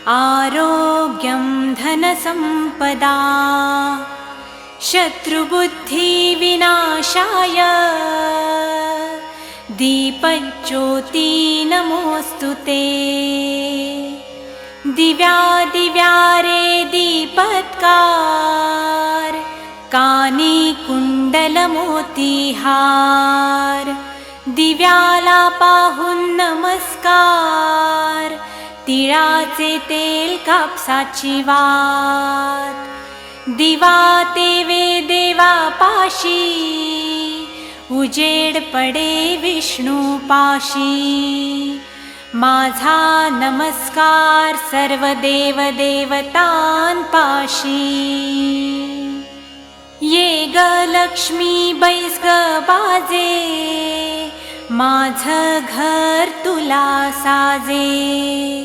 आरोग्यं धनसम्पदा शत्रुबुद्धिविनाशाय दीपज्योति नमोऽस्तु ते। दिव्यादिव्यारे दीपत्कार कानी कुंडलमोतीहार दिव्याला पाहून नमस्कार तिळाचे तेल कापसाची वात दिवा तेवे देवा पाशी उजेड पडे विष्णू पाशी माझा नमस्कार सर्व देव देवतांपाशी ये ग लक्ष्मी बैस ग बाजे माझं घर तुला साजे।